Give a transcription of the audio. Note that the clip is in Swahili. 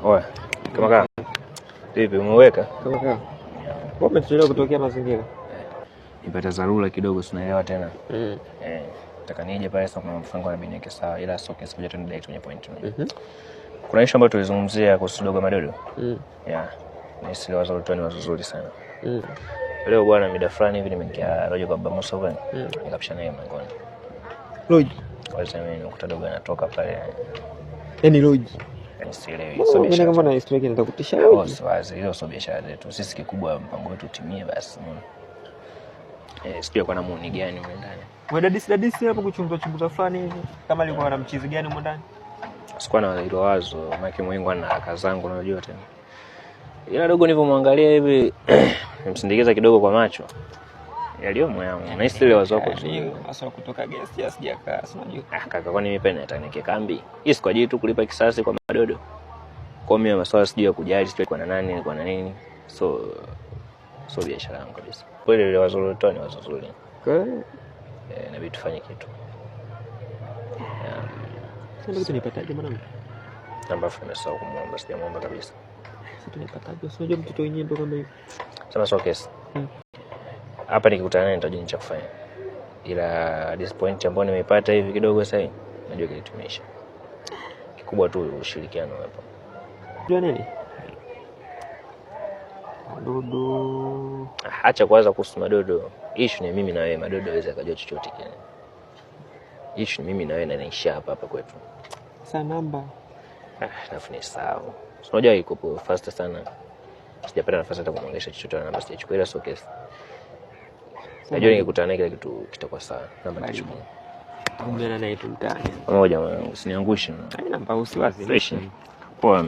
Oya, kama kama. Vipi umeweka? Kama kama. Wewe umechelewa kutokea mazingira. Nipata dharura kidogo tunaelewa tena. Nataka nije pale sasa kuna mfungo na bineke sawa ila sio kesi moja tena direct kwenye point. Kuna issue ambayo tulizungumzia kuhusu dogo madodo. Yeah. Ni sile wazo lutoni wazuri sana. Leo bwana mida fulani hivi nimeingia Rojo kwa Baba Musa bwana. Nikapishana naye mlangoni. Rojo. Kwa sababu mimi nakuta dogo anatoka pale. Yaani Rojo. Sielewi. So mimi kama na historia nitakutisha wewe. Wazi hiyo sio biashara zetu. Sisi kikubwa mpango wetu utimie basi. Sio kwa namuni gani huko ndani. Wewe dadisi hapo kuchunguza fulani hivi kama alikuwa na mchizi gani huko ndani? Sikuwa na hilo wazo, maki mwengu ana haraka zangu unajua tena. Ila dogo nilipomwangalia hivi nimsindikiza kidogo kwa macho. Yaliyomo yangu. Na hisi ile wazo wako tu. Hasa kutoka guest ya sijakaa, unajua. Kaka kwani mimi pena nataka kambi. Hii kwa jitu kulipa kisasi kwa madodo. Kwa mimi masuala sijui ya kujali sijui kwa nani kwa nini. So biashara yangu kabisa. Kweli ile wazo lotoni wazo zuri. Kweli? Na tufanye kitu. Sasa tunipataje mwanangu? Namba nimesahau kumuomba, sijamuomba kabisa. Sasa tunipataje? Unajua mtoto wenyewe ndo kama hivi. Sasa sio kesi. Hapa nikikutana naye nitajua cha kufanya. Ila this point ambayo nimeipata hivi kidogo sasa najua kilitumisha. Kikubwa tu ushirikiano hapa. Unajua nini? Madodo. Acha kwanza kuhusu madodo. Issue ni mimi na wewe, madodo hawezi akajua chochote kile. Issue ni mimi na wewe na naisha hapa kwetu. Sasa namba. Alafu ni sawa. Unajua iko fast sana. Sijapata nafasi hata kumwongesha chochote na namba sijachukua ila sio kesi. Najua nikikutana naye kila kitu kitakuwa sawa. Namba nichukue. Ungana naye tu mtaani. Pamoja mwanangu, usiniangushe. Haina namba usiwazi. Fresh. Poa.